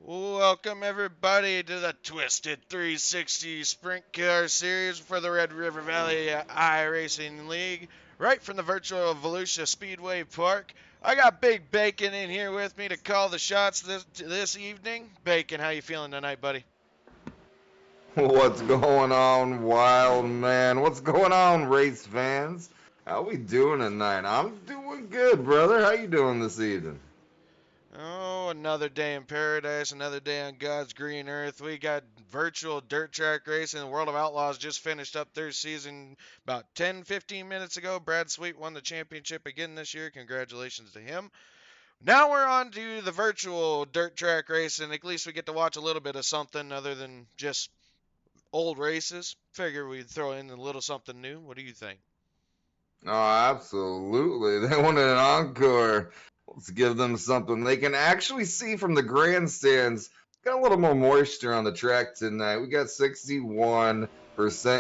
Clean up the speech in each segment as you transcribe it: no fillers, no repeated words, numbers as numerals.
Welcome everybody to the Twisted 360 Sprint Car Series for the Red River Valley iRacing League, right from the virtual Volusia Speedway Park. I got Big Bacon in here with me to call the shots this evening. Bacon, how you feeling tonight, buddy? What's going on, wild man? What's going on, race fans? How we doing tonight? I'm doing good, brother. How you doing this evening? Oh, another day in paradise, another day on God's green earth. We got virtual dirt track racing. The World of Outlaws just finished up their season about 10, 15 minutes ago. Brad Sweet won the championship again this year. Congratulations to him. Now we're on to the virtual dirt track racing. At least we get to watch a little bit of something other than just old races. Figure we'd throw in a little something new. What do you think? Oh, absolutely. They wanted an encore. Let's give them something they can actually see from the grandstands. Got a little more moisture on the track tonight. We got 61%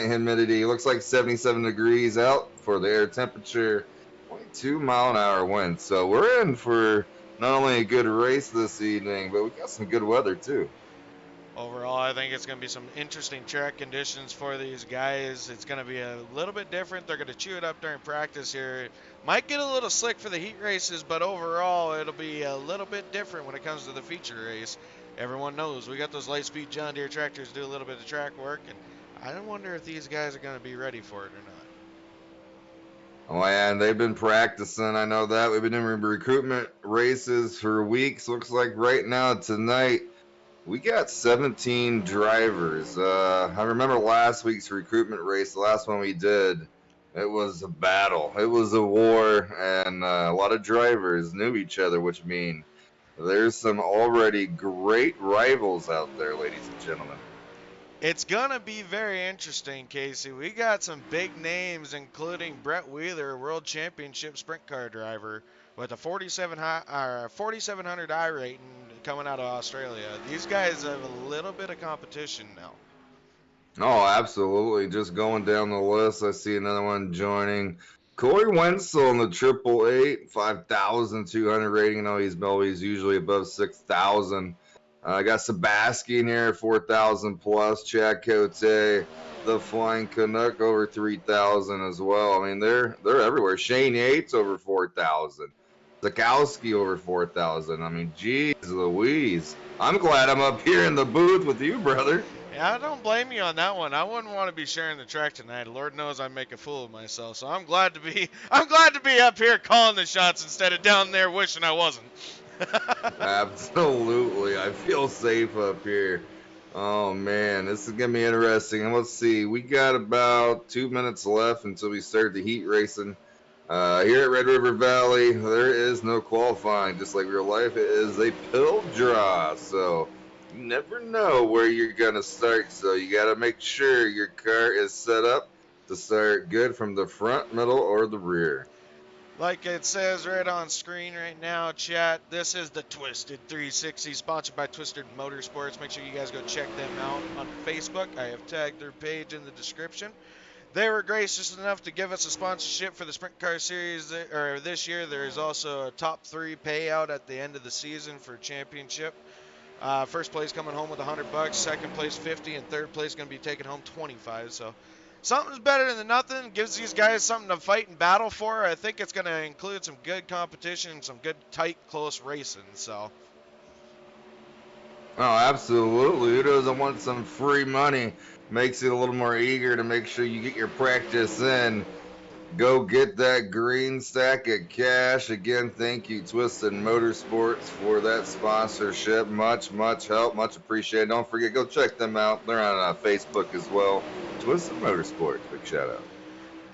humidity. Looks like 77 degrees out for the air temperature. 22-mile-an-hour wind. So we're in for not only a good race this evening, but we got some good weather too. Overall, I think it's going to be some interesting track conditions for these guys. It's going to be a little bit different. They're going to chew it up during practice here. Might get a little slick for the heat races, but overall, it'll be a little bit different when it comes to the feature race. Everyone knows we got those light-speed John Deere tractors do a little bit of track work, and I wonder if these guys are going to be ready for it or not. Oh, and they've been practicing. I know that. We've been doing recruitment races for weeks. Looks like right now, tonight, we got 17 drivers. I remember last week's recruitment race, the last one we did. It was a battle. It was a war, and a lot of drivers knew each other, which means there's some already great rivals out there, ladies and gentlemen. It's gonna be very interesting, Casey. We got some big names, including Brett Wheeler, World Championship Sprint Car driver, with a 4700 I rating coming out of Australia. These guys have a little bit of competition now. Oh, absolutely. Just going down the list, I see another one joining. Corey Wenzel in the triple eight, 5,200 rating. I know he's always usually above 6,000. I got Sebastian here, 4,000 plus. Chad Cote, the Flying Canuck, over 3,000 as well. I mean, they're everywhere. Shane Yates over 4,000. Zakowski over 4,000. I mean, geez Louise. I'm glad I'm up here in the booth with you, brother. Yeah, I don't blame you on that one. I wouldn't want to be sharing the track tonight. Lord knows I make a fool of myself. So I'm glad to be I'm glad to be up here calling the shots instead of down there wishing I wasn't. Absolutely. I feel safe up here. Oh man, this is gonna be interesting. And let's see, we got about 2 minutes left until we start the heat racing. Here at Red River Valley, there is no qualifying, just like real life. It is a pill draw, so you never know where you're gonna start. So you gotta make sure your car is set up to start good from the front, middle, or the rear. Like it says right on screen right now, chat, this is the Twisted 360, sponsored by Twisted Motorsports. Make sure you guys go check them out on Facebook. I have tagged their page in the description. They were gracious enough to give us a sponsorship for the Sprint Car Series or this year. There is also a top 3 payout at the end of the season for championship. First place coming home with $100, second place 50, and third place going to be taking home 25. So something's better than nothing. Gives these guys something to fight and battle for. I think it's going to include some good competition, some good tight, close racing. So Oh, absolutely. Who doesn't want some free money? Makes you a little more eager to make sure you get your practice in. Go get that green stack of cash. Again, thank you, Twisted Motorsports, for that sponsorship. Much help, much appreciated. Don't forget, go check them out. They're on Facebook as well. Twisted Motorsports, big shout out.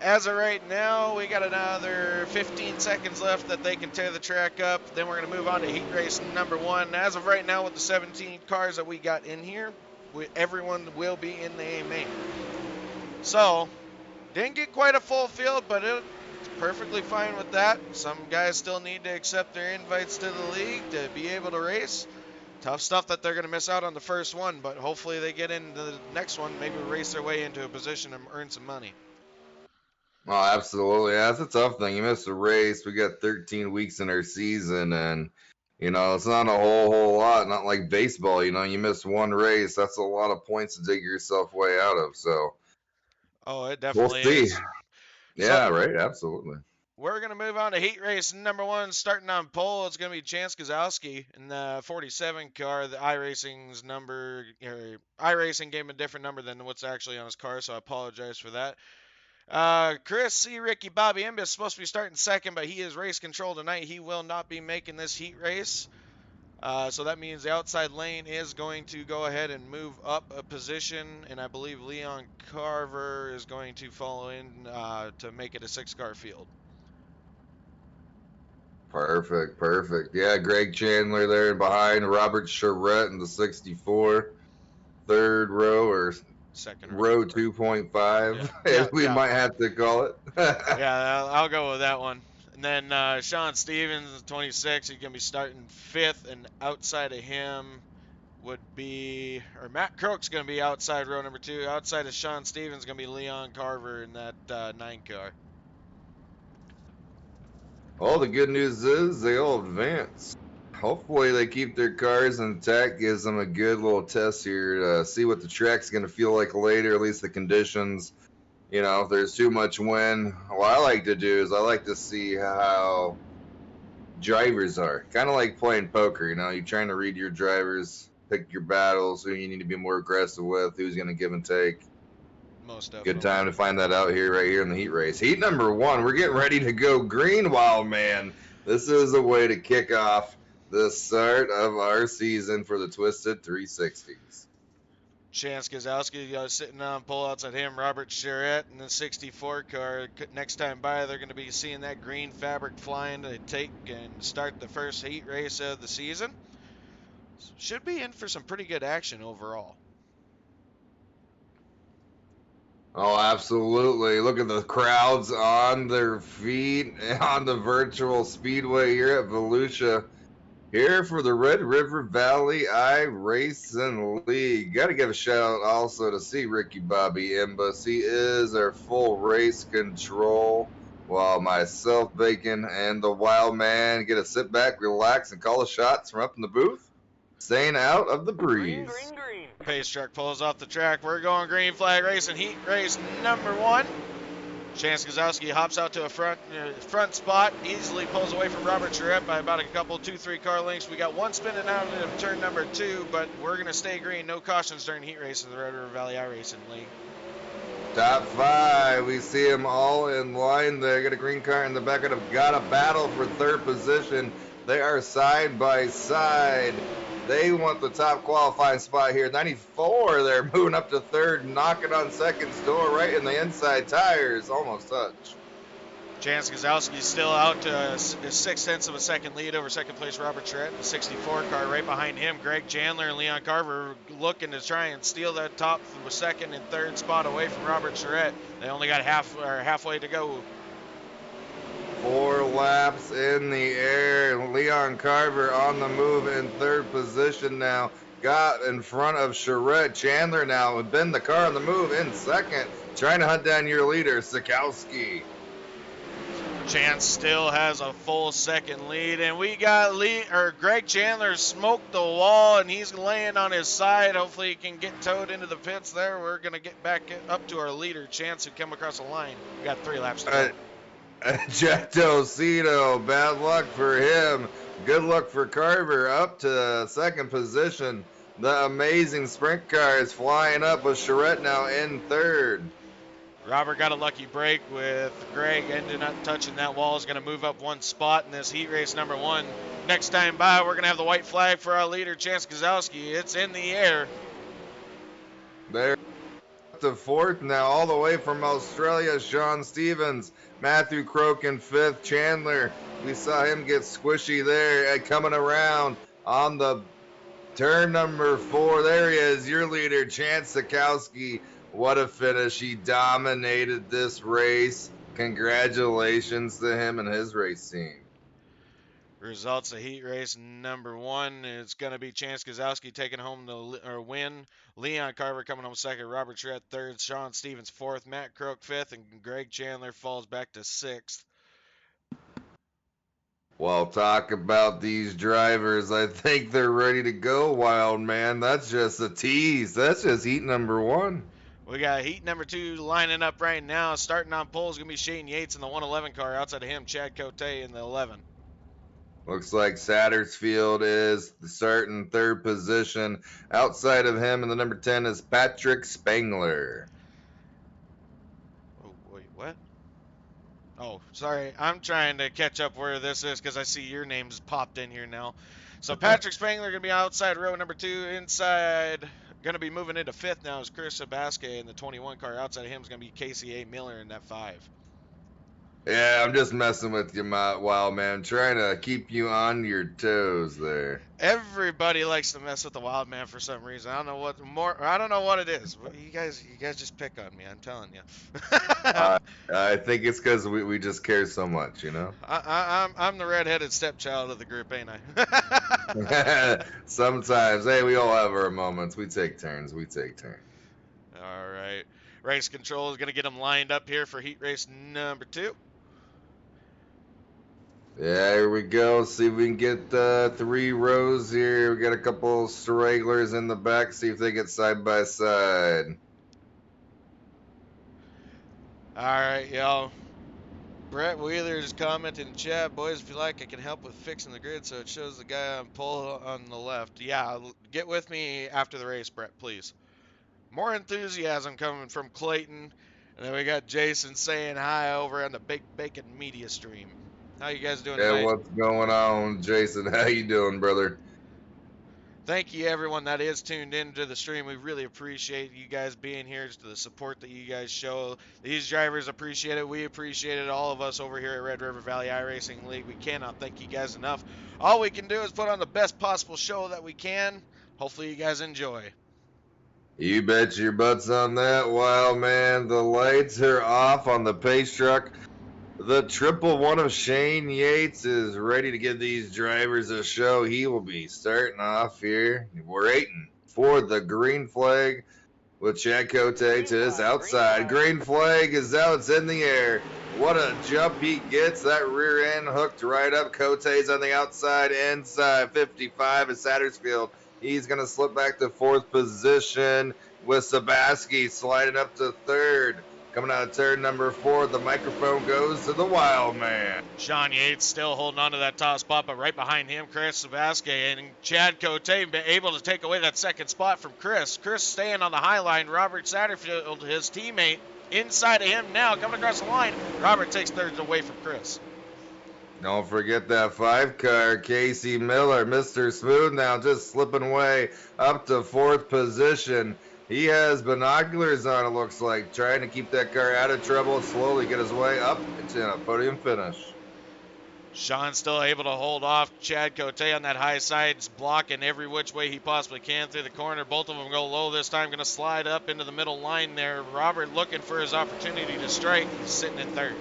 as of right now, we got another 15 seconds left that they can tear the track up. Then we're going to move on to heat race number 1. As of right now, with the 17 cars that we got in here, everyone will be in the A main. So, didn't get quite a full field, but it's perfectly fine with that. Some guys still need to accept their invites to the league to be able to race. Tough stuff that they're going to miss out on the first one, but hopefully they get into the next one, maybe race their way into a position and earn some money. Oh, absolutely. Yeah, that's a tough thing. You missed a race. We got 13 weeks in our season, and It's not a whole lot. Not like baseball. You miss one race, that's a lot of points to dig yourself way out of. So Oh, it we'll definitely see. is. So Yeah, right. Absolutely. we're going to move on to heat race number one. Starting on pole, it's going to be Chance Kozowski in the 47 car. The iRacing's number, or iRacing gave him a different number than what's actually on his car, so I apologize for that. Chris C. Ricky Bobby Imbiss is supposed to be starting second, but he is race control tonight. He will not be making this heat race. So that means the outside lane is going to go ahead and move up a position, and I believe Leon Carver is going to follow in to make it a 6-car field. Perfect. Perfect. Yeah, Greg Chandler there behind Robert Charette in the 64, third row or Second row. row Yeah, 2.5, yeah, as we yeah, might have to call it. yeah. I'll go with that one. And then Sean Stevens, 26, he's gonna be starting fifth, and outside of him would be, or Matt Crook's gonna be outside row number two. Outside of Sean Stevens, gonna be Leon Carver in that 9-car. All the good news is they all advance. Hopefully they keep their cars intact. Gives them a good little test here to see what the track's going to feel like later, at least the conditions. If there's too much wind, what I like to do is I like to see how drivers are. Kind of like playing poker, you're trying to read your drivers, pick your battles, who you need to be more aggressive with, who's going to give and take. Most Good definitely. time to find that out here, right here in the heat race. Heat number one, we're getting ready to go green, wild man. This is a way to kick off the start of our season for the Twisted 360s. Chance Gazowski sitting on pole outside him. Robert Charette in the 64 car. Next time by, they're going to be seeing that green fabric flying to take and start the first heat race of the season. Should be in for some pretty good action overall. Oh, absolutely. Look at the crowds on their feet on the virtual speedway here at Volusia. Here for the Red River Valley iRacing League. Got to give a shout out also to see Ricky Bobby Imbus. He is our full race control. While myself, Bacon, and the Wild Man get to sit back, relax, and call the shots from up in the booth, staying out of the breeze. Green, green, green. Pace truck pulls off the track. We're going green flag racing. Heat race number one. Chance Gazowski hops out to a front spot, easily pulls away from Robert Charette by about a couple, 2-3 car lengths. We got one spinning out of turn number 2, but we're going to stay green. No cautions during heat race in the Red River Valley iRacing League. Top five, we see them all in line there. Got a green car in the back of them. Got a battle for third position. They are side by side. They want the top qualifying spot here. 94, they're moving up to third, knocking on second's door right in the inside tires. Almost touch. Chance Gazowski's still out to a 6/10 of a second lead over second place Robert Charette. The 64 car right behind him. Greg Chandler and Leon Carver looking to try and steal that top from a second and third spot away from Robert Charette. They only got halfway to go. 4 laps in the air. Leon Carver on the move in third position now. Got in front of Charette. Chandler now has been the car on the move in second. Trying to hunt down your leader, Sikowski. Chance still has a full second lead, and we got Greg Chandler smoked the wall, and he's laying on his side. Hopefully he can get towed into the pits there. We're going to get back up to our leader, Chance, who come across the line. We got 3 laps to go. Jecto Cito, bad luck for him. Good luck for Carver, up to second position. The amazing sprint car is flying up with Charette now in third. Robert got a lucky break with Greg ending up touching that wall. Is going to move up 1 spot in this heat race number 1. Next time by, we're going to have the white flag for our leader, Chance Gazowski. It's in the air. There to fourth now, all the way from Australia, Sean Stevens. Matthew Croak in fifth. Chandler, we saw him get squishy there, coming around on the turn number 4. There he is, your leader, Chance Sikowski. What a finish. He dominated this race. Congratulations to him and his race team. Results of heat race number 1. It's going to be Chance Gazowski taking home the win. Leon Carver coming home second. Robert Charette third. Sean Stevens fourth. Matt Croak fifth. And Greg Chandler falls back to 6th. Well, talk about these drivers. I think they're ready to go, wild man. That's just a tease. That's just heat number one. We got heat number 2 lining up right now. Starting on pole is going to be Shane Yates in the 111 car. Outside of him, Chad Cote in the 11. Looks like Sattersfield is starting third position. Outside of him in the number 10 is Patrick Spangler. Oh, wait, what? Oh, sorry. I'm trying to catch up where this is because I see your name's popped in here now. So Patrick Spangler going to be outside row number 2. Inside, going to be moving into 5th now is Chris Sabaske in the 21 car. Outside of him is going to be Casey A. Miller in that 5. Yeah, I'm just messing with you, wild man. Trying to keep you on your toes there. Everybody likes to mess with the wild man for some reason. I don't know what more. I don't know what it is. You guys just pick on me. I'm telling you. Uh, I think it's because we just care so much, you know? I'm the redheaded stepchild of the group, ain't I? Sometimes, hey, we all have our moments. We take turns. We take turns. All right. Race control is going to get them lined up here for heat race number 2. Yeah, here we go. See if we can get 3 rows here. We got a couple stragglers in the back. See if they get side by side. All right, y'all. Brett Wheeler's commenting in chat, boys, if you like, I can help with fixing the grid so it shows the guy on pole on the left. Yeah, get with me after the race, Brett, please. More enthusiasm coming from Clayton. And then we got Jason saying hi over on the Big Bacon Media stream. How you guys doing Yeah, tonight? what's going on, Jason? How you doing, brother? Thank you, everyone that is tuned into the stream. We really appreciate you guys being here, to the support that you guys show. These drivers appreciate it. We appreciate it. All of us over here at Red River Valley iRacing League. We cannot thank you guys enough. All we can do is put on the best possible show that we can. Hopefully, you guys enjoy. You bet your butts on that, wild man. The lights are off on the pace truck. The triple one of Shane Yates is ready to give these drivers a show. He will be starting off here. We're waiting for the green flag with Chad Cote to his outside. Green flag is out. It's in the air. What a jump he gets. That rear end hooked right up. Cote's on the outside, inside 55 is Sattersfield. He's going to slip back to 4th position with Sabaski sliding up to 3rd. Coming out of turn number 4, the microphone goes to the wild man. Sean Yates still holding on to that top spot, but right behind him, Chris Sabaske and Chad Cote able to take away that second spot from Chris. Chris staying on the high line. Robert Satterfield, his teammate, inside of him now, coming across the line. Robert takes 3rd away from Chris. Don't forget that 5 car, Casey Miller, Mr. Smooth now just slipping away up to 4th position. He has binoculars on, it looks like, trying to keep that car out of trouble, slowly get his way up into a podium finish. Sean still able to hold off Chad Cote on that high side, blocking every which way he possibly can through the corner. Both of them go low this time, going to slide up into the middle line there. Robert looking for his opportunity to strike. He's sitting in 3rd.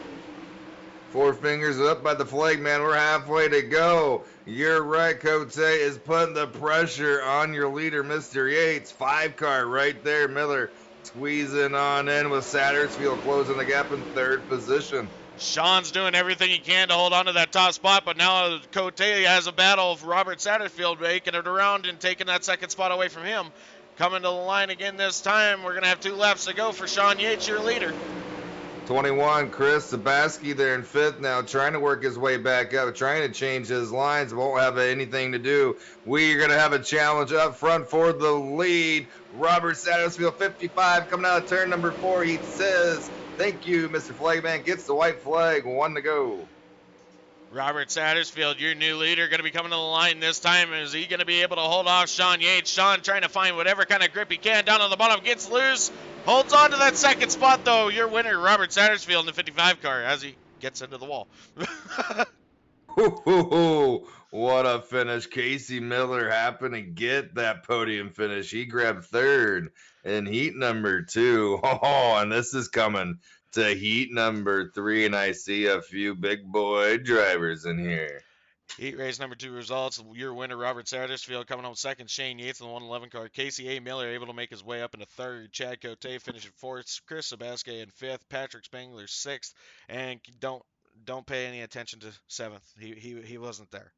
4 fingers up by the flag, man. We're halfway to go. You're right, Cote is putting the pressure on your leader, Mr. Yates. 5 car right there. Miller squeezing on in with Sattersfield closing the gap in 3rd position. Sean's doing everything he can to hold on to that top spot, but now Cote has a battle of Robert Satterfield making it around and taking that second spot away from him. Coming to the line again this time. We're going to have 2 laps to go for Sean Yates, your leader. 21, Chris Sabaski there in 5th now, trying to work his way back up, trying to change his lines, won't have anything to do. We're going to have a challenge up front for the lead. Robert Sattersfield, 55, coming out of turn number 4. He says, thank you, Mr. Flagman. Gets the white flag, 1 to go. Robert Sattersfield, your new leader, going to be coming to the line this time. Is he going to be able to hold off Sean Yates? Sean trying to find whatever kind of grip he can down on the bottom, gets loose. Holds on to that second spot, though. Your winner, Robert Sattersfield, in the 55 car as he gets into the wall. What a finish. Casey Miller happened to get that podium finish. He grabbed 3rd in heat number 2. Oh, and this is coming to heat number 3, and I see a few big boy drivers in here. Heat race number 2 results. Your winner, Robert Sattersfield, coming home 2nd. Shane Yates in the 111 car. Casey A. Miller able to make his way up into 3rd. Chad Cote finishing 4th. Chris Sabaske in 5th. Patrick Spangler 6th. And don't pay any attention to 7th. He wasn't there.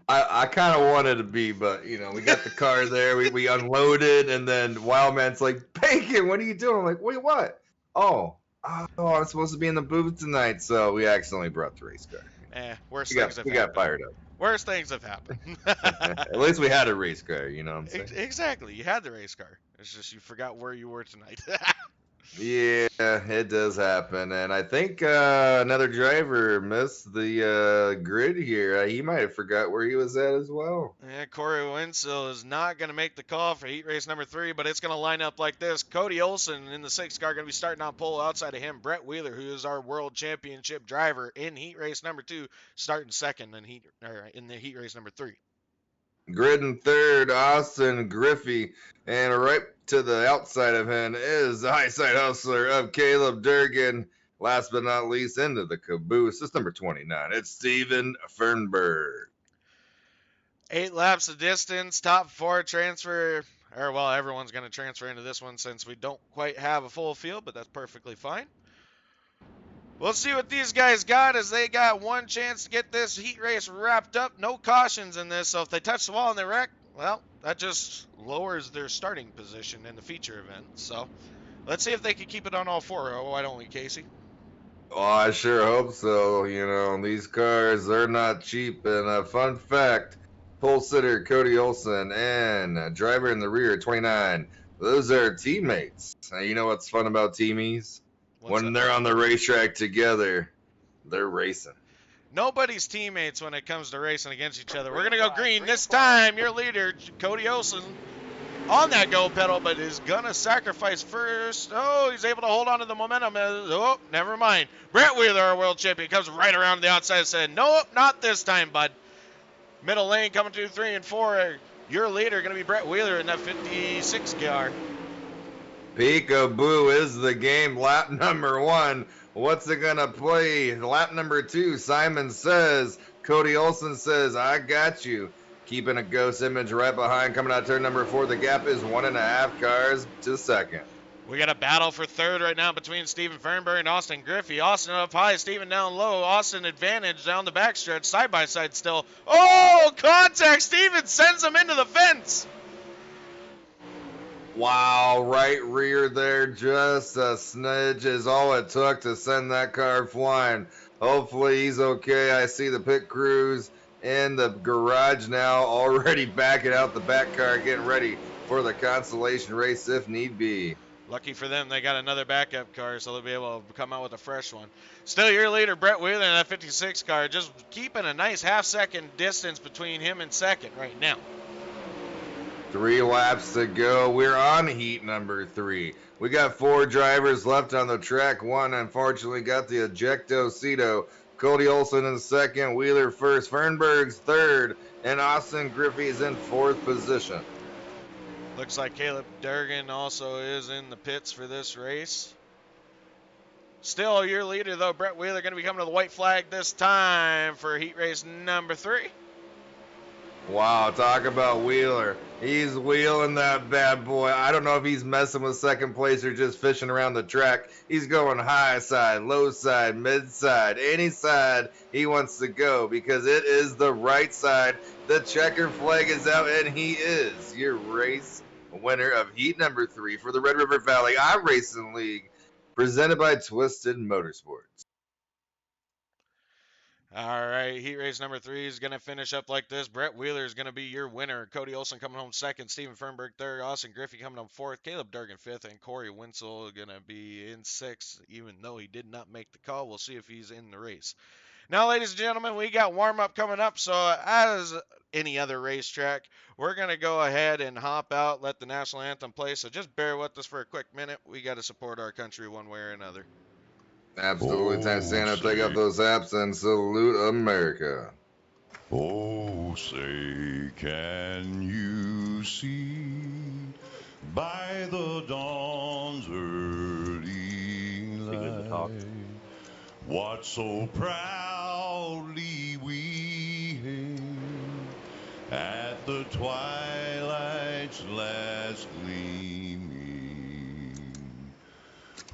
I kind of wanted to be, but we got the car there. We unloaded, and then Wildman's like, "Bacon, what are you doing?" I'm like, "Wait, what? Oh, I'm supposed to be in the booth tonight." So we accidentally brought the race car. Worse We things got have we got happened. fired up. Worse things have happened. At least we had a race car. You know what I'm saying? Exactly. You had the race car. It's just you forgot where you were tonight. Yeah, it does happen, and I think another driver missed the grid here. He might have forgot where he was at as well. Yeah, Corey Wenzel is not going to make the call for heat race number 3, but it's going to line up like this. Cody Olson in the 6th car going to be starting on pole. Outside of him, Brett Wheeler, who is our world championship driver in heat race number 2, starting second in the heat race number 3. Grid in third, Austin Griffey, and right to the outside of him is the high side hustler of Caleb Durgan. Last but not least, into the caboose, it's number 29. It's Steven Fernberg. 8 laps of distance, top 4 transfer. Or, well, everyone's going to transfer into this one since we don't quite have a full field, but that's perfectly fine. We'll see what these guys got, as they got one chance to get this heat race wrapped up. No cautions in this, so if they touch the wall and they wreck, well, that just lowers their starting position in the feature event. So let's see if they can keep it on all 4. Oh, why don't we, Casey? Oh, I sure hope so. These cars, they're not cheap. And a fun fact, pole sitter Cody Olson and driver in the rear, 29, those are teammates. Now, you know what's fun about teamies? When they're on the racetrack together, they're racing. Nobody's teammates when it comes to racing against each other. We're going to go green this time. Your leader, Cody Olson, on that go pedal, but is going to sacrifice first. Oh, he's able to hold on to the momentum. Oh, never mind. Brett Wheeler, our world champion, comes right around the outside and said, nope, not this time, bud. Middle lane coming to 3 and 4. Your leader going to be Brett Wheeler in that 56 car. Peekaboo is the game. Lap number 1. What's it going to play? Lap number 2, Simon says. Cody Olson says, I got you. Keeping a ghost image right behind. Coming out turn number 4. The gap is 1.5 cars to second. We got a battle for third right now between Steven Fernberg and Austin Griffey. Austin up high, Steven down low. Austin advantage down the backstretch, side by side still. Oh, contact! Steven sends him into the fence. Wow, right rear there, just a smidge is all it took to send that car flying. Hopefully he's okay. I see the pit crews in the garage now, already backing out the back car, getting ready for the consolation race if need be. Lucky for them, they got another backup car, so they'll be able to come out with a fresh one. Still your leader, Brett Wheeler, in that 56 car, just keeping a nice half-second distance between him and second right now. 3 laps to go. We're on heat number 3. We got 4 drivers left on the track. One, unfortunately, got the ejecto seato. Cody Olson in second, Wheeler first, Fernberg's third, and Austin Griffey is in 4th position. Looks like Caleb Durgan also is in the pits for this race. Still your leader, though, Brett Wheeler, going to be coming to the white flag this time for heat race number 3. Wow, talk about Wheeler. He's wheeling that bad boy. I don't know if he's messing with second place or just fishing around the track. He's going high side, low side, mid side, any side he wants to go because it is the right side. The checker flag is out, and he is your race winner of heat number 3 for the Red River Valley iRacing League, presented by Twisted Motorsports. All right, heat race number 3 is going to finish up like this. Brett Wheeler is going to be your winner. Cody Olson coming home second. Steven Fernberg third. Austin Griffey coming home fourth. Caleb Durgan fifth. And Corey Wenzel going to be in sixth, even though he did not make the call. We'll see if he's in the race. Now, ladies and gentlemen, we got warm-up coming up. So as any other racetrack, we're going to go ahead and hop out, let the national anthem play. So just bear with us for a quick minute. We got to support our country one way or another. Absolutely. Time to stand up, take off those hats, and salute America. Oh, say, can you see by the dawn's early light what so proudly we hailed at the twilight's last gleaming?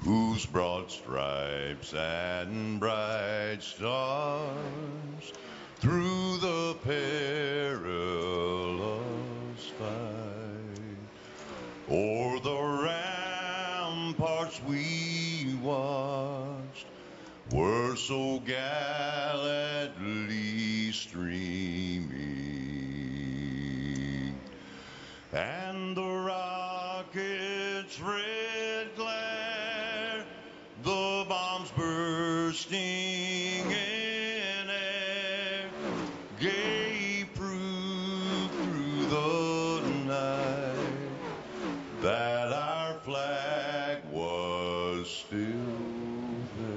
whose broad stripes and bright stars through the perilous fight, o'er the ramparts we watched, were so gallantly streaming, and the rocket's red glare, the bombs bursting in air, gave proof through the night that our flag was still there.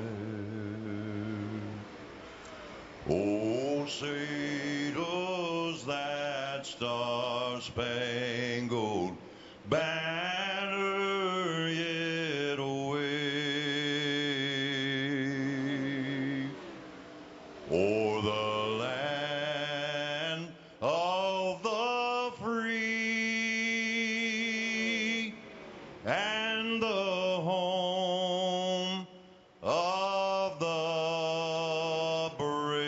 Oh, say does that star-spangled banner yet wave o'er the land of the free and the home of the brave.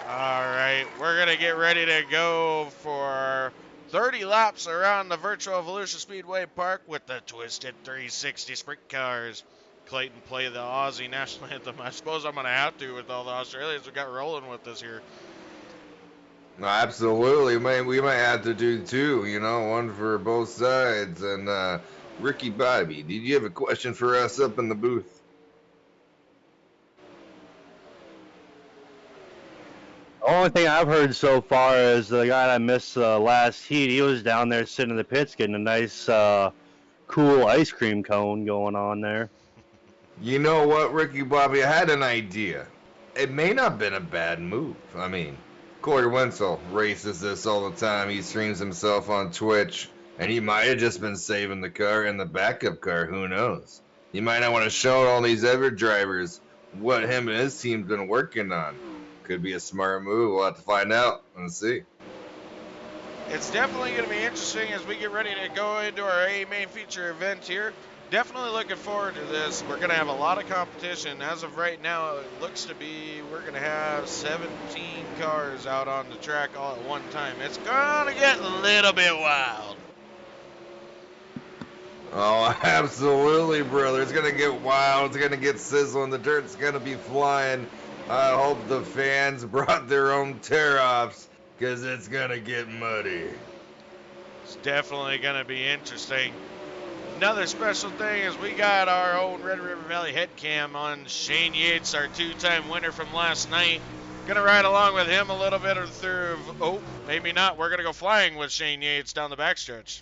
All right, we're going to get ready to go for 30 laps around the Virtual Evolution Speedway Park with the Twisted 360 Sprint Cars. Clayton, play the Aussie national anthem. I suppose I'm going to have to with all the Australians we got rolling with us here. Absolutely, man. We might have to do two, one for both sides. And Ricky Bobby, did you have a question for us up in the booth? The only thing I've heard so far is the guy that missed the last heat. He was down there sitting in the pits getting a nice, cool ice cream cone going on there. You know what, Ricky Bobby? I had an idea. It may not have been a bad move. I mean, Corey Wenzel races this all the time. He streams himself on Twitch, and he might have just been saving the car in the backup car. Who knows? He might not want to show all these other drivers what him and his team's been working on. Could be a smart move. We'll have to find out and see. It's definitely going to be interesting as we get ready to go into our A main feature event here. Definitely looking forward to this. We're going to have a lot of competition. As of right now, it looks to be we're going to have 17 cars out on the track all at one time. It's going to get a little bit wild. Oh, absolutely, brother. It's going to get wild. It's going to get sizzling. The dirt's going to be flying. I hope the fans brought their own tear-offs because it's going to get muddy. It's definitely going to be interesting. Another special thing is we got our own Red River Valley head cam on Shane Yates, our two-time winner from last night. Gonna ride along with him a little bit through, oh, maybe not. We're gonna go flying with Shane Yates down the backstretch.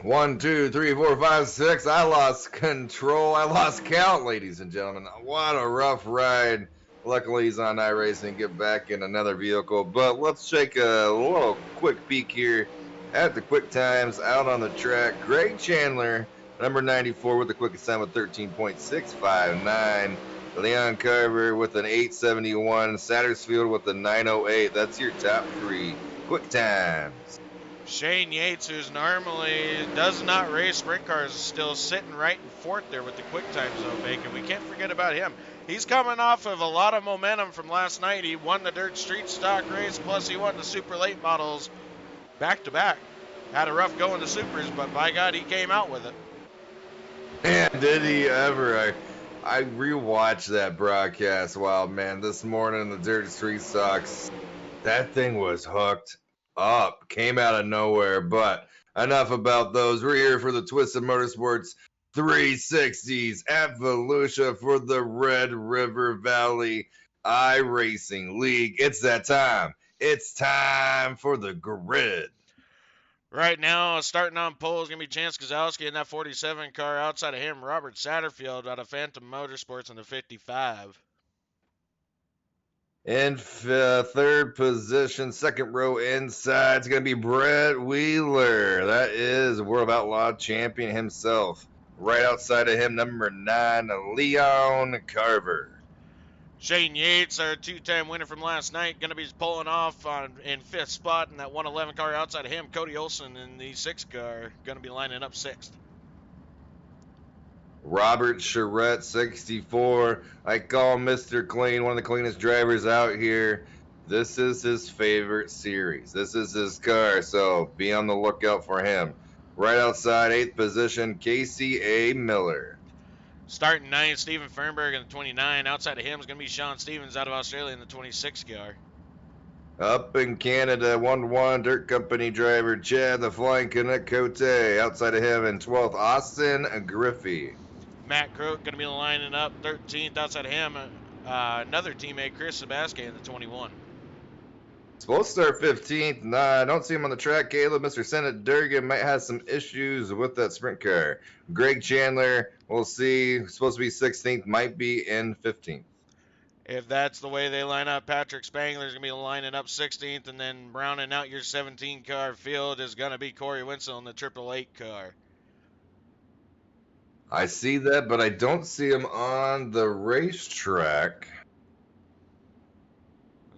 1, 2, 3, 4, 5, 6. I lost control. I lost count, ladies and gentlemen. What a rough ride. Luckily, he's on iRacing, get back in another vehicle. But let's take a little quick peek here at the quick times out on the track. Greg Chandler, number 94, with the quickest time of 13.659. Leon Carver with an 871. Sattersfield with a 908. That's your top three quick times. Shane Yates, who's normally does not race sprint cars, is still sitting right in fourth there with the quick time zone making. We can't forget about him. He's coming off of a lot of momentum from last night. He won the dirt street stock race, plus he won the super late models back to back. Had a rough go in the supers, but by God, he came out with it. Man, did he ever. I rewatched that broadcast, wild man, this morning, the dirt street stocks. That thing was hooked up, came out of nowhere. But enough about those. We're here for the Twisted Motorsports 360s at Volusia for the Red River Valley iRacing League. It's that time. It's time for the grid. Right now, starting on pole is going to be Chance Kozlowski in that 47 car. Outside of him, Robert Satterfield out of Phantom Motorsports in the 55. In third position, second row inside, it's going to be Brett Wheeler. That is World Outlaw champion himself. Right outside of him, number 9, Leon Carver. Shane Yates, our two-time winner from last night, going to be pulling off in 5th spot in that 111 car. Outside of him, Cody Olson in the 6th car, going to be lining up 6th. Robert Charette, 64. I call him Mr. Clean, one of the cleanest drivers out here. This is his favorite series. This is his car, so be on the lookout for him. Right outside, 8th position, Casey A. Miller. Starting 9th, Stephen Fernberg in the 29. Outside of him is going to be Sean Stevens out of Australia in the 26 car. Up in Canada, 1-1, Dirt Company driver Chad the Flying Canuck Cote. Outside of him in 12th, Austin Griffey. Matt Croak going to be lining up 13th. Outside of him, another teammate, Chris Sebastian in the 21. Supposed to start 15th. Nah, I don't see him on the track. Caleb, Mr. Senate Durgan might have some issues with that sprint car. Greg Chandler, we'll see. Supposed to be 16th, might be in 15th. If that's the way they line up, Patrick Spangler's going to be lining up 16th, and then rounding out your 17-car field is going to be Corey Winslow in the 888 car. I see that, but I don't see him on the racetrack.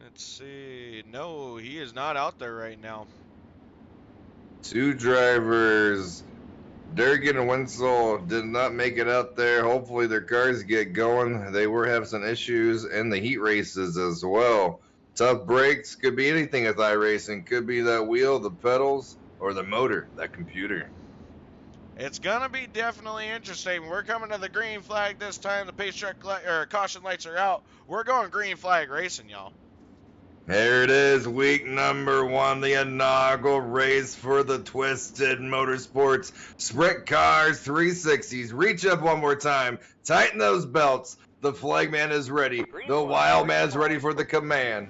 Let's see. No, he is not out there right now. Two drivers, Durgan and Winslow, did not make it out there. Hopefully their cars get going. They were having some issues in the heat races as well. Tough brakes, could be anything with iRacing. Could be that wheel, the pedals, or the motor, that computer. It's going to be definitely interesting. We're coming to the green flag this time. The pace track caution lights are out. We're going green flag racing, y'all. There it is, week number 1, the inaugural race for the Twisted Motorsports Sprint Cars 360s. Reach up one more time, tighten those belts. The flagman is ready. The wild man's ready for the command.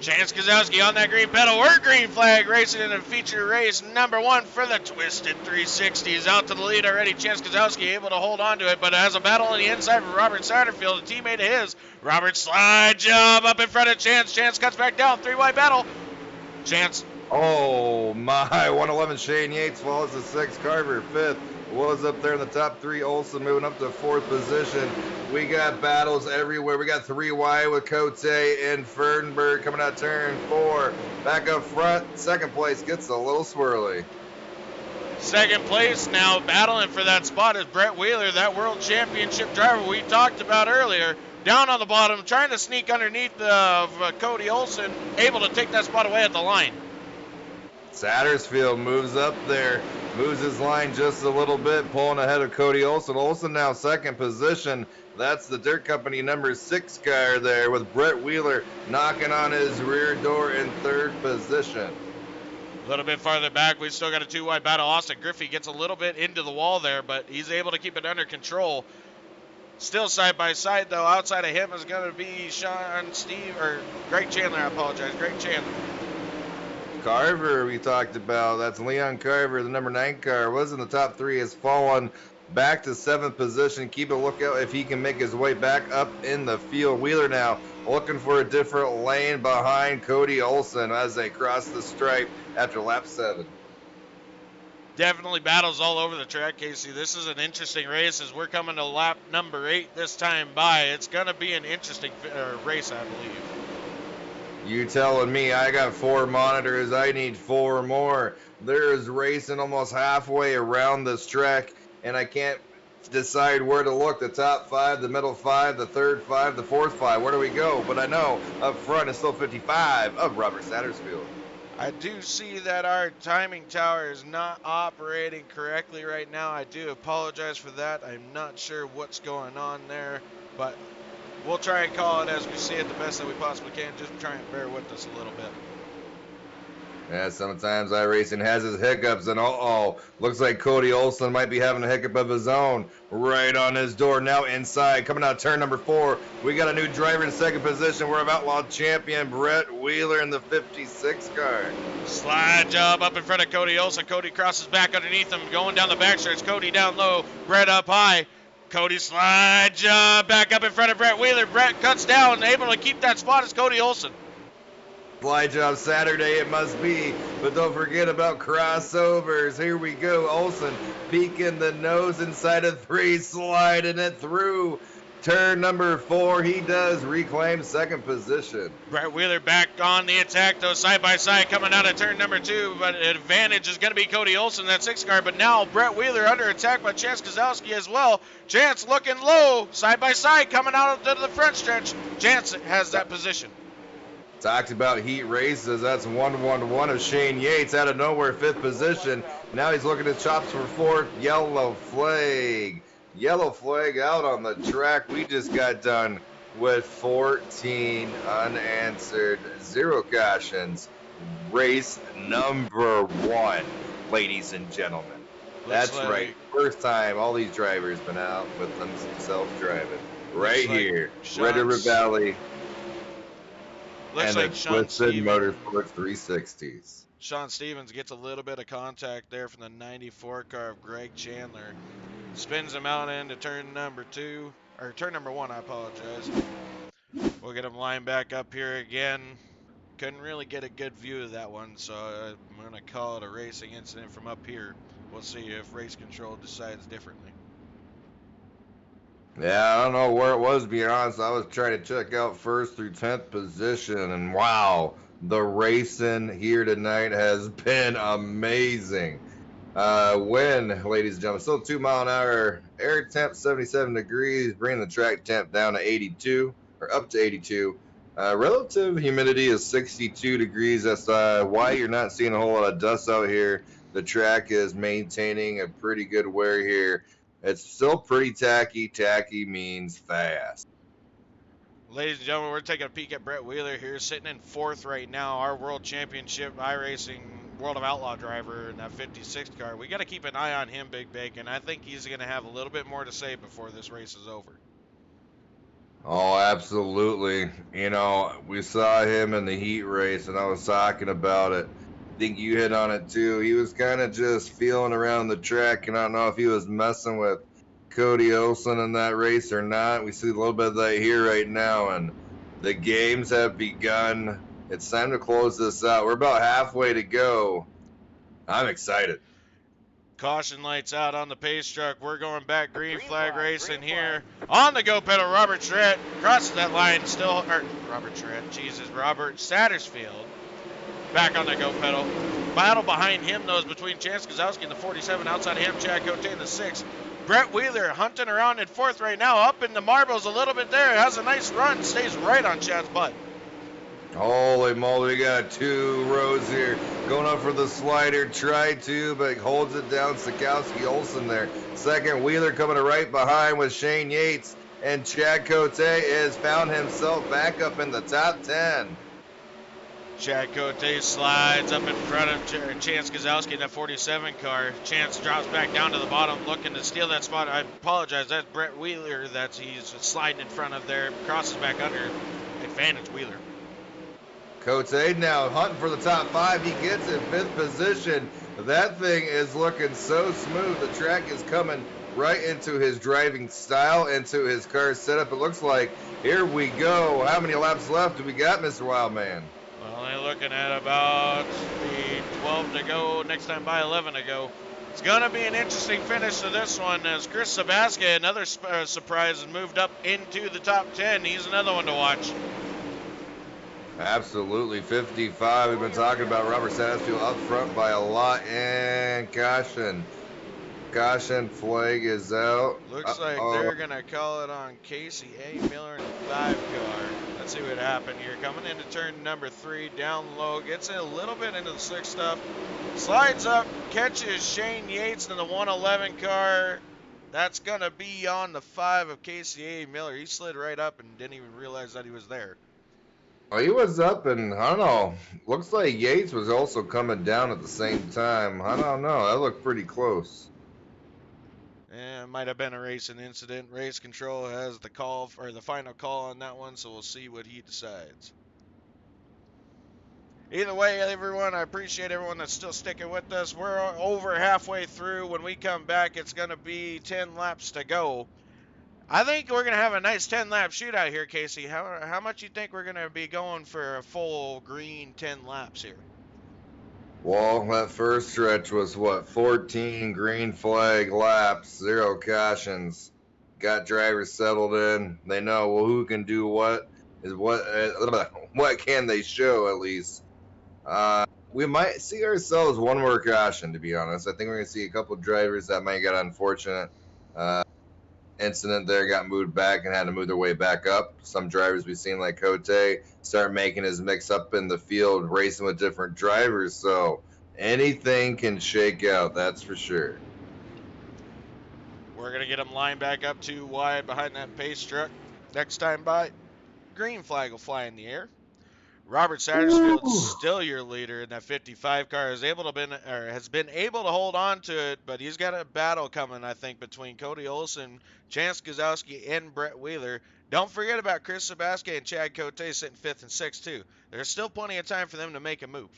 Chance Kozowski on that green pedal. We're green flag racing in a feature race number 1 for the Twisted 360s. Out to the lead already. Chance Kozowski able to hold on to it, but has a battle on the inside for Robert Satterfield, a teammate of his. Robert slide job up in front of Chance. Chance cuts back down. 3-wide battle. Chance. Oh my, 111 Shane Yates follows the 6th, Carver 5th. Was up there in the top 3. Olsen moving up to 4th position. We got battles everywhere. We got 3 wide with Cote and Fernberg coming out turn 4. Back up front, 2nd place gets a little swirly. 2nd place now battling for that spot is Brett Wheeler, that world championship driver we talked about earlier. Down on the bottom, trying to sneak underneath of Cody Olsen, able to take that spot away at the line. Sattersfield moves up there, moves his line just a little bit, pulling ahead of Cody Olsen. Olsen now 2nd position. That's the Dirt Company number 6 car there with Brett Wheeler knocking on his rear door in 3rd position. A little bit farther back, we've still got a 2-wide battle. Austin Griffey gets a little bit into the wall there, but he's able to keep it under control. Still side by side though. Outside of him is going to be Greg Chandler. I apologize, Greg Chandler. Carver we talked about, that's Leon Carver, the number 9 car, was in the top 3, has fallen back to 7th position. Keep a lookout if he can make his way back up in the field. Wheeler now looking for a different lane behind Cody Olsen as they cross the stripe after lap 7. Definitely battles all over the track, Casey. This is an interesting race as we're coming to lap number 8 this time by. It's going to be an interesting race, I believe. You telling me? I got 4 monitors. I need 4 more. There is racing almost halfway around this track, and I can't decide where to look. The top 5, the middle 5, the 3rd 5, the 4th 5. Where do we go? But I know up front is still 55 of Robert Sattersfield. I do see that our timing tower is not operating correctly right now. I do apologize for that. I'm not sure what's going on there, but we'll try and call it as we see it the best that we possibly can. Just try and bear with us a little bit. Yeah, sometimes iRacing has his hiccups, and looks like Cody Olsen might be having a hiccup of his own. Right on his door, now inside, coming out turn number 4. We got a new driver in 2nd position. We're outlaw champion Brett Wheeler in the 56 car. Slide job up in front of Cody Olsen. Cody crosses back underneath him, going down the backstretch. Cody down low, Brett up high. Cody slide job back up in front of Brett Wheeler. Brett cuts down, able to keep that spot as Cody Olsen. Slide job Saturday it must be, but don't forget about crossovers. Here we go. Olsen peeking the nose inside of 3, sliding it through. Turn number 4, he does reclaim second position. Brett Wheeler back on the attack, though, side by side coming out of turn number 2, but advantage is going to be Cody Olson, that 6 car, but now Brett Wheeler under attack by Chance Kozlowski as well. Chance looking low, side by side coming out to the front stretch. Chance has that position. Talked about heat races. That's 1-1-1 of Shane Yates out of nowhere, 5th position. Now he's looking at chops for 4th. Yellow flag. Yellow flag out on the track. We just got done with 14 unanswered, 0 cautions. Race number 1, ladies and gentlemen. That's like, right. First time all these drivers been out with themselves driving. Right here. Red River Valley. Looks and like a Twisted Motorsports 360s. Sean Stevens gets a little bit of contact there from the 94 car of Greg Chandler. Spins him out into turn number 2, or turn number 1, I apologize. We'll get him lined back up here again. Couldn't really get a good view of that one, so I'm going to call it a racing incident from up here. We'll see if race control decides differently. Yeah, I don't know where it was, to be honest. I was trying to check out 1st through 10th position, and wow, the racing here tonight has been amazing. Wind, ladies and gentlemen, still 2 mile an hour, air temp 77 degrees, bringing the track temp down to 82, or up to 82. Relative humidity is 62 degrees. That's why you're not seeing a whole lot of dust out here. The track is maintaining a pretty good wear here. It's still pretty tacky. Tacky means fast. Ladies and gentlemen, we're taking a peek at Brett Wheeler here, sitting in 4th right now, our World Championship iRacing World of Outlaw driver in that 56 car. We got to keep an eye on him, Big Bacon. I think he's going to have a little bit more to say before this race is over. Oh, absolutely. You know, we saw him in the heat race, and I was talking about it. I think you hit on it too. He was kind of just feeling around the track, and I don't know if he was messing with Cody Olson in that race or not. We see a little bit of that here right now, and the games have begun. It's time to close this out. We're about halfway to go. I'm excited. Caution lights out on the pace truck. We're going back green flag racing here. On the go pedal, Robert Charette crosses that line still. Robert Charette, Jesus, Robert Sattersfield. Back on the go pedal. Battle behind him, though, is between Chance Kozlowski and the 47. Outside of him, Chad Cote in the 6. Brett Wheeler hunting around in 4th right now. Up in the marbles a little bit there. Has a nice run. Stays right on Chad's butt. Holy moly, we got 2 rows here. Going up for the slider. Tried to, but holds it down. Sikowski Olson there. 2nd, Wheeler coming right behind with Shane Yates. And Chad Cote has found himself back up in the top 10. Chad Cote slides up in front of Chance Kozlowski in that 47 car. Chance drops back down to the bottom looking to steal that spot. I apologize. That's Brett Wheeler he's sliding in front of there. Crosses back under. Advantage Wheeler. Cote now hunting for the top 5. He gets in 5th position. That thing is looking so smooth. The track is coming right into his driving style, into his car setup. It looks like, here we go. How many laps left do we got, Mr. Wildman? Well, they're looking at about the 12 to go. Next time by 11 to go. It's going to be an interesting finish to this one as Chris Sabaska, another surprise, has moved up into the top 10. He's another one to watch. Absolutely. 55. We've been talking about Robert Satterfield up front by a lot. And caution. Caution flag is out. Looks like they're going to call it on Casey A. Miller in the 5 car. Let's see what happened here. Coming into turn number 3, down low, gets a little bit into the slick stuff. Slides up, catches Shane Yates in the 111 car. That's going to be on the 5 of Casey A. Miller. He slid right up and didn't even realize that he was there. Oh, he was up, and I don't know. Looks like Yates was also coming down at the same time. I don't know. That looked pretty close. Yeah, it might have been a racing incident. Race control has the call or the final call on that one, so we'll see what he decides. Either way, everyone, I appreciate everyone that's still sticking with us. We're over halfway through. When we come back, it's going to be 10 laps to go. I think we're going to have a nice 10-lap shootout here, Casey. How much you think we're going to be going for a full green 10 laps here? Well, that first stretch was, what, 14 green flag laps, 0 cautions. got drivers settled in. They know, well, who can do what, what can they show at least. We might see ourselves one more caution, to be honest. I think we're going to see a couple drivers that might get unfortunate. Incident there, got moved back and had to move their way back up. Some drivers we've seen, like Cote, start making his mix up in the field, racing with different drivers. So anything can shake out, that's for sure. We're going to get him lined back up too wide behind that pace truck. Next time by, green flag will fly in the air. Robert Satterfield's still your leader in that 55 car. Has been able to hold on to it, but he's got a battle coming, I think, between Cody Olson, Chance Gazowski, and Brett Wheeler. Don't forget about Chris Sabaske and Chad Cote sitting 5th and 6th, too. There's still plenty of time for them to make a move.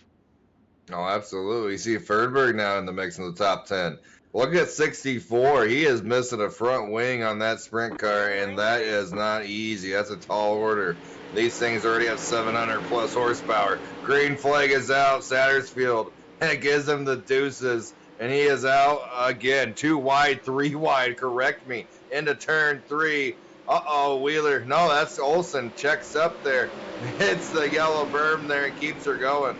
Oh, absolutely. You see Ferdberg now in the mix in the top 10. Look at 64. He is missing a front wing on that sprint car, and that is not easy. That's a tall order. These things already have 700 plus horsepower. Green flag is out, Sattersfield, and it gives him the deuces. And he is out again. 2 wide, 3 wide, correct me, into turn 3. Uh-oh, Wheeler. No, that's Olson. Checks up there. Hits the yellow berm there and keeps her going.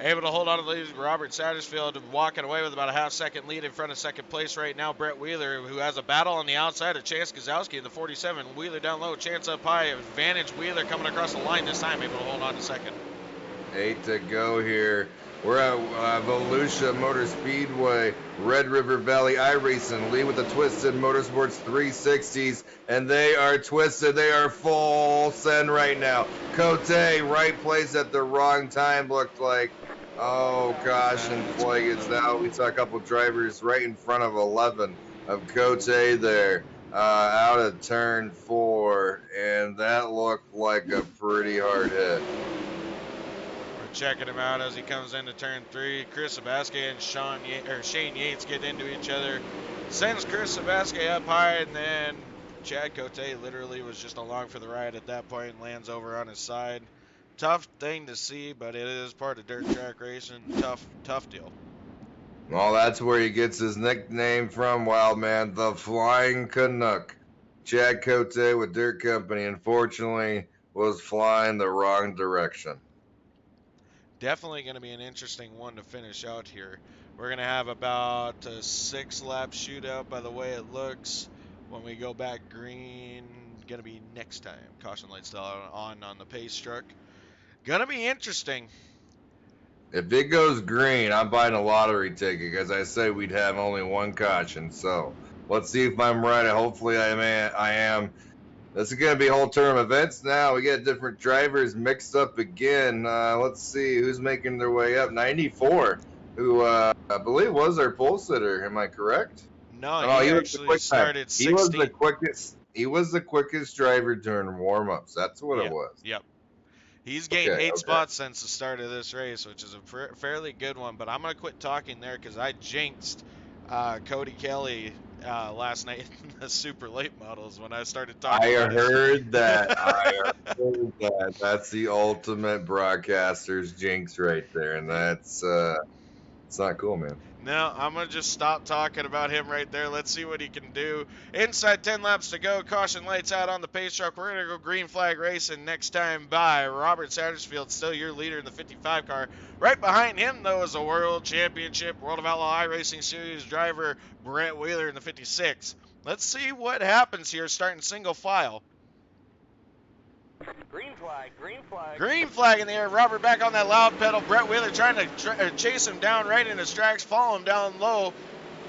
Able to hold on to the lead, Robert Satterfield walking away with about a half-second lead in front of second place right now. Brett Wheeler, who has a battle on the outside of Chance Gazowski in the 47. Wheeler down low, Chance up high. Advantage Wheeler coming across the line this time, able to hold on to second. 8 to go here. We're at Volusia Motor Speedway, Red River Valley iRacing, lead with the Twisted Motorsports 360s, and they are twisted. They are full send right now. Cote, right place at the wrong time, looked like. Oh, caution flag is out. We saw a couple drivers right in front of 11 of Cote there, out of turn 4, and that looked like a pretty hard hit. We're checking him out as he comes into turn 3. Chris Sabaske and Shane Yates get into each other. Sends Chris Sabaske up high, and then Chad Cote literally was just along for the ride at that point and lands over on his side. Tough thing to see, but it is part of dirt track racing. Tough deal. Well, that's where he gets his nickname from, Wildman, the Flying Canuck. Chad Cote with Dirt Company, unfortunately, was flying the wrong direction. Definitely going to be an interesting one to finish out here. We're going to have about a 6-lap shootout by the way it looks. When we go back green, going to be next time. Caution lights still on the pace truck. Gonna be interesting. If it goes green, I'm buying a lottery ticket because I said we'd have only one caution. So let's see if I'm right. Hopefully I am. This is going to be whole term events now. We get different drivers mixed up again. Let's see who's making their way up. 94, who I believe was our pole sitter. Am I correct? No, he actually started 16. He was the quickest driver during warm-ups. That's what it was. Yep. He's gained 8 spots since the start of this race, which is a fairly good one. But I'm going to quit talking there because I jinxed Cody Kelly last night in the super late models when I started talking I heard that. That's the ultimate broadcaster's jinx right there. And that's it's not cool, man. No, I'm going to just stop talking about him right there. Let's see what he can do. Inside 10 laps to go. Caution lights out on the pace truck. We're going to go green flag racing next time by. Robert Satterfield, still your leader in the 55 car. Right behind him, though, is a World Championship, World of Outlaw iRacing Series driver, Brett Wheeler in the 56. Let's see what happens here starting single file. Green flag, green flag. Green flag in the air. Robert back on that loud pedal. Brett Wheeler trying to chase him down right in his tracks, follow him down low.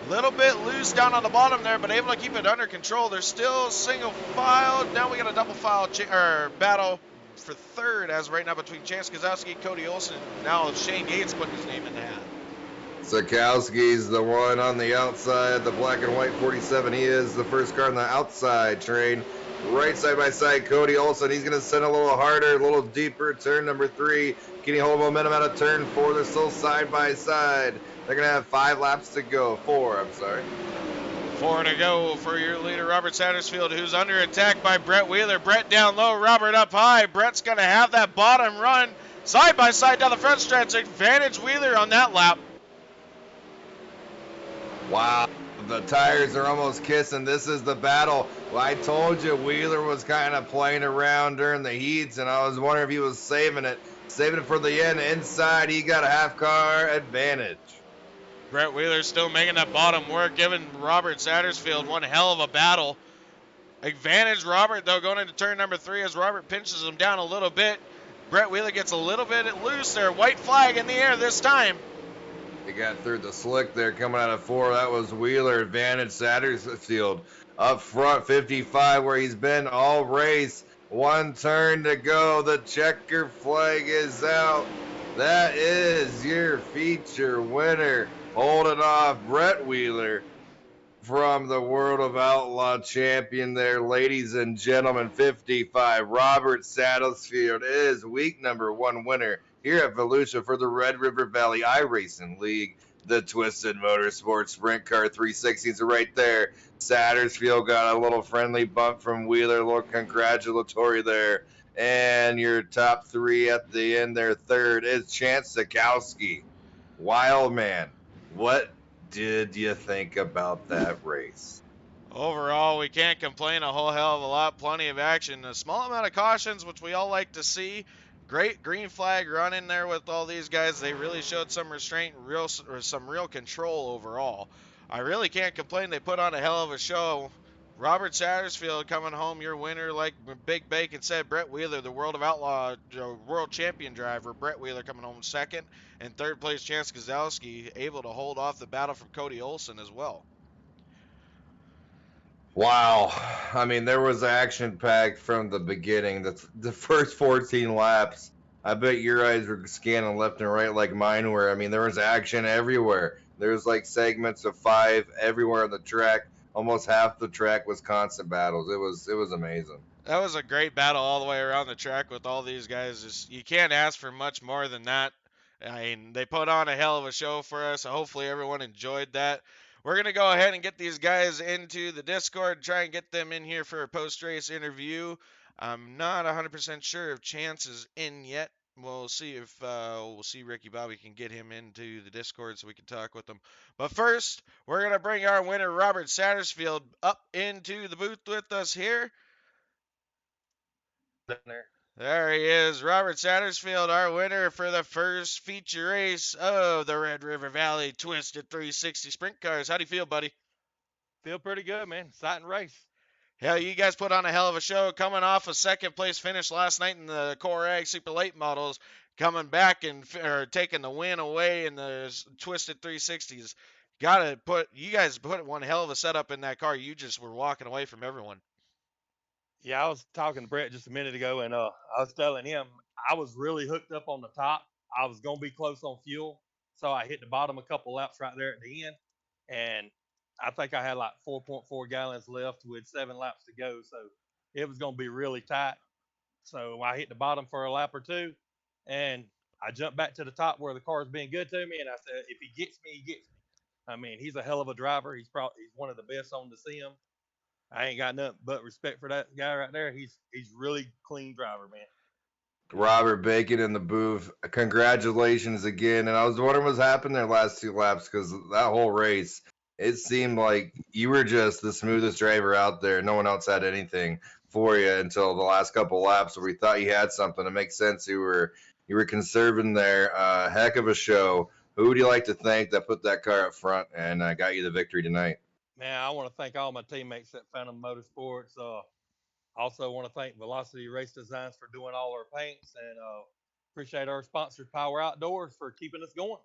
A little bit loose down on the bottom there, but able to keep it under control. There's still single file. Now we got a double file battle for third as right now between Chance Gazowski, Cody Olson, and now Shane Yates putting his name in the hat. Sikowski's the one on the outside, the black and white 47. He is the first car on the outside train. Right side by side, Cody Olson. He's going to send a little harder, a little deeper. Turn number 3. Can he hold momentum out of turn 4? They're still side by side. They're going to have 5 laps to go. 4, I'm sorry. 4 to go for your leader, Robert Satterfield, who's under attack by Brett Wheeler. Brett down low, Robert up high. Brett's going to have that bottom run. Side by side down the front stretch. Advantage Wheeler on that lap. Wow. The tires are almost kissing. This is the battle. Well, I told you Wheeler was kind of playing around during the heats, and I was wondering if he was saving it for the end. Inside, he got a half car advantage. Brett Wheeler still making that bottom work, giving Robert Sattersfield one hell of a battle. Advantage Robert, though, going into turn number 3 as Robert pinches him down a little bit. Brett Wheeler gets a little bit loose there. White flag in the air this time. He got through the slick there coming out of 4. That was Wheeler. Advantage Sattersfield up front, 55, where he's been all race. One turn to go. The checker flag is out. That is your feature winner. Holding off Brett Wheeler from the World of Outlaw champion there, ladies and gentlemen. 55, Robert Sattersfield is week number 1 winner here at Volusia for the Red River Valley iRacing League. The Twisted Motorsports Sprint Car 360s are right there. Sattersfield got a little friendly bump from Wheeler, a little congratulatory there. And your top 3 at the end there, third is Chance Sikowski. Wild man, what did you think about that race? Overall, we can't complain a whole hell of a lot. Plenty of action. A small amount of cautions, which we all like to see. Great green flag run in there with all these guys. They really showed some restraint, some real control overall. I really can't complain. They put on a hell of a show. Robert Sattersfield coming home your winner, like Big Bacon said. Brett Wheeler, the World of Outlaw World Champion driver. Brett Wheeler coming home second. And third place, Chance Gazowski, able to hold off the battle from Cody Olson as well. Wow. I mean, there was action packed from the beginning. The first 14 laps, I bet your eyes were scanning left and right like mine were. I mean, there was action everywhere. There was like segments of 5 everywhere on the track. Almost half the track was constant battles. It was amazing. That was a great battle all the way around the track with all these guys. Just, you can't ask for much more than that. I mean, they put on a hell of a show for us. So hopefully everyone enjoyed that. We're going to go ahead and get these guys into the Discord, try and get them in here for a post-race interview. I'm not 100% sure if Chance is in yet. We'll see if we'll see Ricky Bobby can get him into the Discord so we can talk with him. But first, we're going to bring our winner, Robert Sattersfield, up into the booth with us here. There he is, Robert Sattersfield, our winner for the first feature race of the Red River Valley Twisted 360 Sprint Cars. How do you feel, buddy? Feel pretty good, man. Exciting race. Hell, you guys put on a hell of a show, coming off a second place finish last night in the Core Ag Super Late models, coming back and taking the win away in the Twisted 360s. You guys put one hell of a setup in that car. You just were walking away from everyone. Yeah, I was talking to Brett just a minute ago, and I was telling him I was really hooked up on the top. I was going to be close on fuel, so I hit the bottom a couple laps right there at the end, and I think I had like 4.4 gallons left with 7 laps to go, so it was going to be really tight. So I hit the bottom for a lap or two, and I jumped back to the top where the car's being good to me, and I said, if he gets me, he gets me. I mean, he's a hell of a driver. He's one of the best on the sim. I ain't got nothing but respect for that guy right there. He's really clean driver, man. Robert Bacon in the booth. Congratulations again. And I was wondering what's happened their last 2 laps because that whole race, it seemed like you were just the smoothest driver out there. No one else had anything for you until the last couple laps where we thought you had something. It makes sense. You were conserving there. Heck of a show. Who would you like to thank that put that car up front and got you the victory tonight? Man, I want to thank all my teammates at Phantom Motorsports. Also want to thank Velocity Race Designs for doing all our paints, and appreciate our sponsors, Power Outdoors, for keeping us going.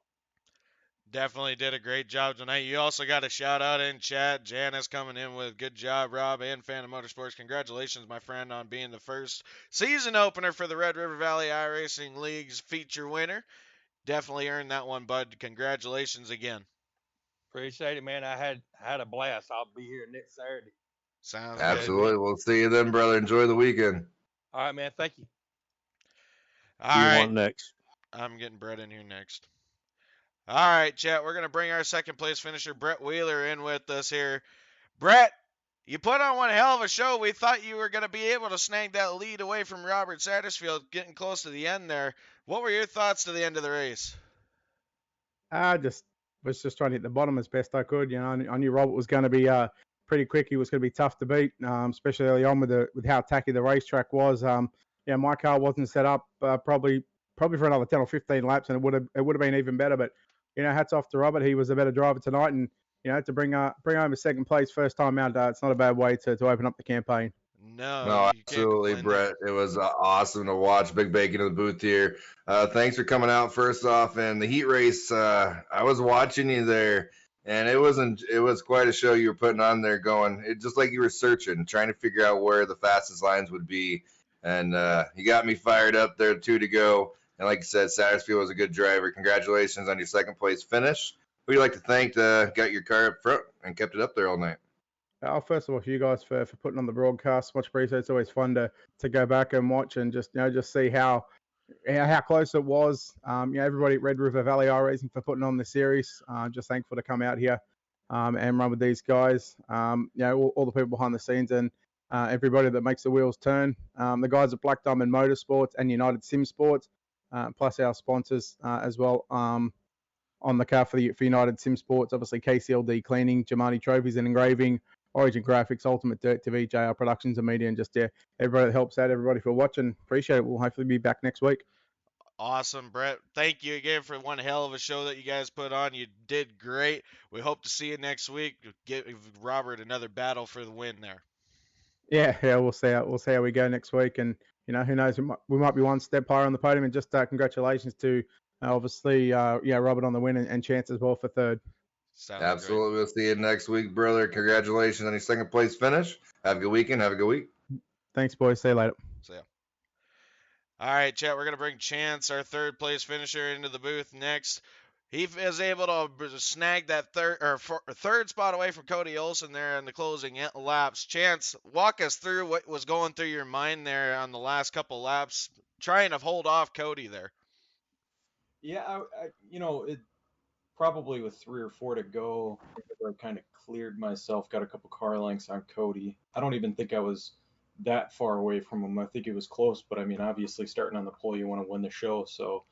Definitely did a great job tonight. You also got a shout out in chat. Janice coming in with good job, Rob, and Phantom Motorsports. Congratulations, my friend, on being the first season opener for the Red River Valley iRacing League's feature winner. Definitely earned that one, bud. Congratulations again. Appreciate it, man. I had a blast. I'll be here next Saturday. Sounds Absolutely. good. We'll see you then, brother. Enjoy the weekend. All right, man. Thank you. All you right. want next? I'm getting Brett in here next. All right, chat. We're going to bring our second place finisher, Brett Wheeler, in with us here. Brett, you put on one hell of a show. We thought you were going to be able to snag that lead away from Robert Sattersfield, getting close to the end there. What were your thoughts to the end of the race? I just was just trying to hit the bottom as best I could. I knew Robert was going to be pretty quick. He was going to be tough to beat, especially early on with how tacky the racetrack was. My car wasn't set up probably for another 10 or 15 laps, and it would have been even better. But hats off to Robert. He was a better driver tonight, and to bring home a second place first time out, it's not a bad way to open up the campaign. No, No, you can't absolutely, complain there. Brett. It was awesome to watch. Big Bacon in the booth here. Thanks for coming out first off. And the heat race, I was watching you there, and it was quite a show you were putting on there. Just like you were searching, trying to figure out where the fastest lines would be. And you got me fired up there, 2 to go. And like you said, Satterfield was a good driver. Congratulations on your second place finish. Who would you like to thank got your car up front and kept it up there all night? First of all, for you guys for putting on the broadcast, much appreciated. It's always fun to go back and watch and just see how close it was. Everybody at Red River Valley iRacing for putting on the series. Just thankful to come out here and run with these guys. All the people behind the scenes and everybody that makes the wheels turn. The guys at Black Diamond Motorsports and United Sim Sports, plus our sponsors as well. On the car for United Sim Sports, obviously KCLD Cleaning, Germani Trophies and Engraving, Origin Graphics, Ultimate Dirt TV, JR Productions and Media, and just everybody that helps out, everybody for watching. Appreciate it. We'll hopefully be back next week. Awesome, Brett. Thank you again for one hell of a show that you guys put on. You did great. We hope to see you next week. Give Robert another battle for the win there. Yeah, we'll see how we go next week, and who knows, we might be one step higher on the podium. And just congratulations to obviously Robert on the win and Chance as well for third. Sounds Absolutely. great. We'll see you next week, brother. Congratulations on your second place finish. Have a good weekend. Have a good week. Thanks, boys. See you later. See ya. All right, chat. We're gonna bring Chance, our third place finisher, into the booth next. He is able to snag that third spot away from Cody Olsen there in the closing laps. Chance, walk us through what was going through your mind there on the last couple laps, trying to hold off Cody there. Yeah, it probably with 3 or 4 to go, I kind of cleared myself, got a couple car lengths on Cody. I don't even think I was that far away from him. I think it was close, but I mean, obviously starting on the pole, you want to win the show. So,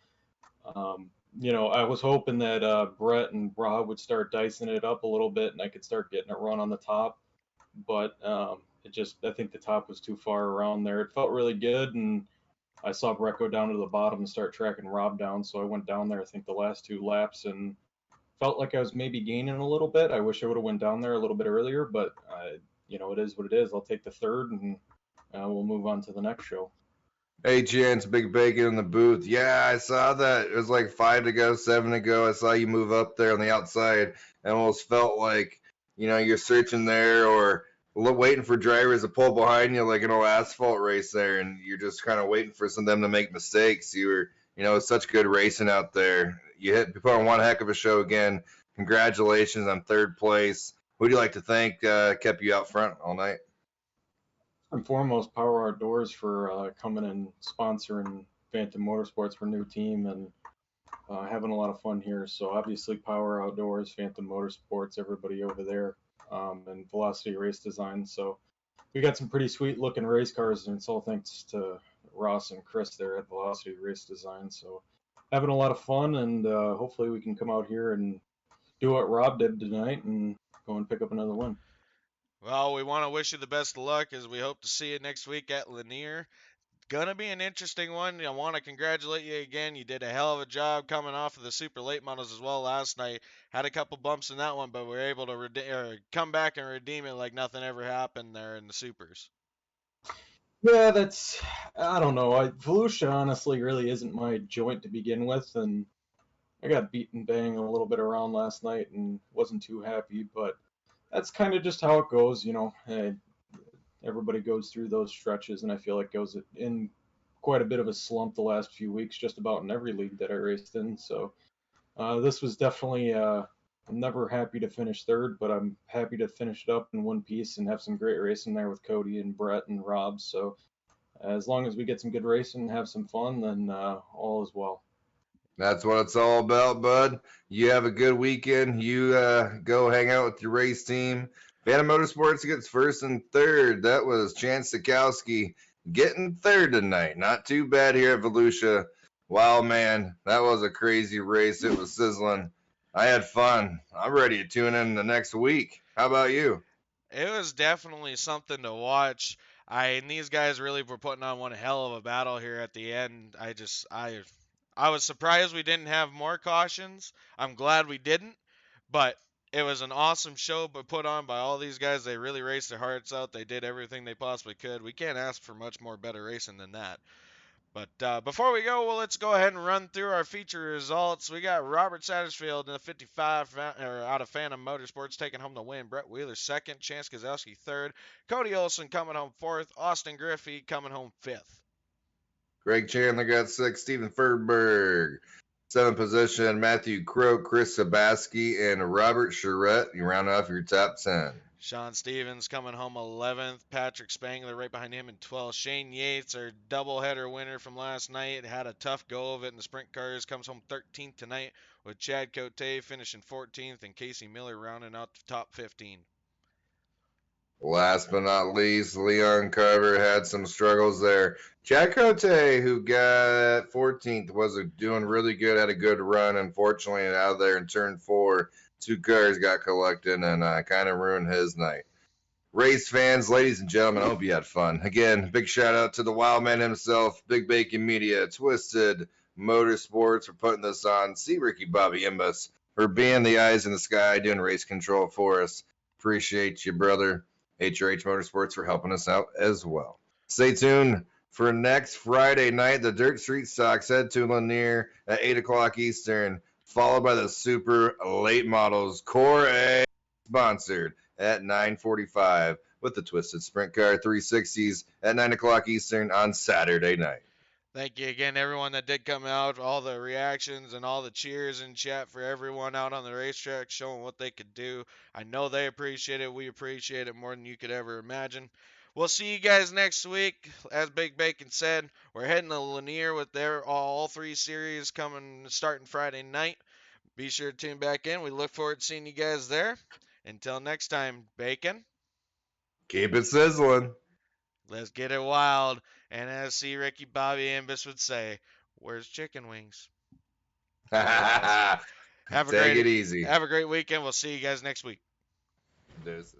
I was hoping that Brett and Rob would start dicing it up a little bit and I could start getting a run on the top. But I think the top was too far around there. It felt really good, and I saw Brett go down to the bottom and start tracking Rob down. So I went down there, I think the last 2 laps, and felt like I was maybe gaining a little bit. I wish I would have went down there a little bit earlier, but it is what it is. I'll take the third, and we'll move on to the next show. Hey, Chance, Big Bacon in the booth. Yeah, I saw that. It was like 5 to go, 7 to go. I saw you move up there on the outside. I almost felt like, you're searching there or waiting for drivers to pull behind you like an old asphalt race there, and you're just kind of waiting for some of them to make mistakes. You were, it's such good racing out there. You put on one heck of a show again. Congratulations on third place. Who do you like to thank kept you out front all night? And foremost, Power Outdoors for coming and sponsoring Phantom Motorsports for new team and having a lot of fun here. So obviously Power Outdoors, Phantom Motorsports, everybody over there, and Velocity Race Design. So we got some pretty sweet looking race cars, and it's all thanks to Ross and Chris there at Velocity Race Design. So having a lot of fun, and hopefully we can come out here and do what Rob did tonight and go and pick up another win. Well, we want to wish you the best of luck as we hope to see you next week at Lanier. Gonna be an interesting one. I want to congratulate you again. You did a hell of a job coming off of the super late models as well last night. Had a couple bumps in that one, but we were able to come back and redeem it like nothing ever happened there in the supers. Yeah, I don't know. Volusia honestly really isn't my joint to begin with, and I got beaten bang a little bit around last night and wasn't too happy, but that's kind of just how it goes, everybody goes through those stretches, and I feel like goes in quite a bit of a slump the last few weeks, just about in every league that I raced in. So this was definitely, I'm never happy to finish third, but I'm happy to finish it up in one piece and have some great racing there with Cody and Brett and Rob. So as long as we get some good racing and have some fun, then all is well. That's what it's all about, bud. You have a good weekend. You go hang out with your race team. Phantom Motorsports gets first and third. That was Chance Sikowski getting third tonight. Not too bad here at Volusia. Wow, man, that was a crazy race. It was sizzling. I had fun. I'm ready to tune in the next week. How about you? It was definitely something to watch. And these guys really were putting on one hell of a battle here at the end. I was surprised we didn't have more cautions. I'm glad we didn't, but it was an awesome show but put on by all these guys. They really raced their hearts out. They did everything they possibly could. We can't ask for much more better racing than that. But before we go, well, let's go ahead and run through our feature results. We got Robert Satterfield in the 55 out of Phantom Motorsports taking home the win. Brett Wheeler second. Chance Gazowski third. Cody Olson coming home fourth. Austin Griffey coming home fifth. Greg Chandler got sixth. Steven Ferdberg. Seventh position, Matthew Crow, Chris Sabaski, and Robert Charette. You round off your top 10. Sean Stevens coming home 11th. Patrick Spangler right behind him in 12th. Shane Yates, our doubleheader winner from last night, had a tough go of it in the sprint cars. Comes home 13th tonight with Chad Cote finishing 14th and Casey Miller rounding out the top 15. Last but not least, Leon Carver had some struggles there. Chad Cote, who got 14th, was doing really good, had a good run. Unfortunately, out of there in turn 4, 2 cars got collected and kind of ruined his night. Race fans, ladies and gentlemen, I hope you had fun. Again, big shout out to the wild man himself, Big Bacon Media, Twisted Motorsports for putting this on. See Ricky Bobby Imbus for being the eyes in the sky, doing race control for us. Appreciate you, brother. HRH Motorsports for helping us out as well. Stay tuned for next Friday night. The Dirt Street Stocks head to Lanier at 8 o'clock Eastern, followed by the Super Late Models Core A, sponsored at 9:45 with the Twisted Sprint Car 360s at 9 o'clock Eastern on Saturday night. Thank you again, everyone that did come out, all the reactions and all the cheers in chat for everyone out on the racetrack showing what they could do. I know they appreciate it. We appreciate it more than you could ever imagine. We'll see you guys next week. As Big Bacon said, we're heading to Lanier with all 3 series coming starting Friday night. Be sure to tune back in. We look forward to seeing you guys there. Until next time, Bacon. Keep it sizzling. Let's get it wild. And as C. Ricky Bobby Ambus would say, where's chicken wings? Take it easy. Have a great weekend. We'll see you guys next week. Deuces.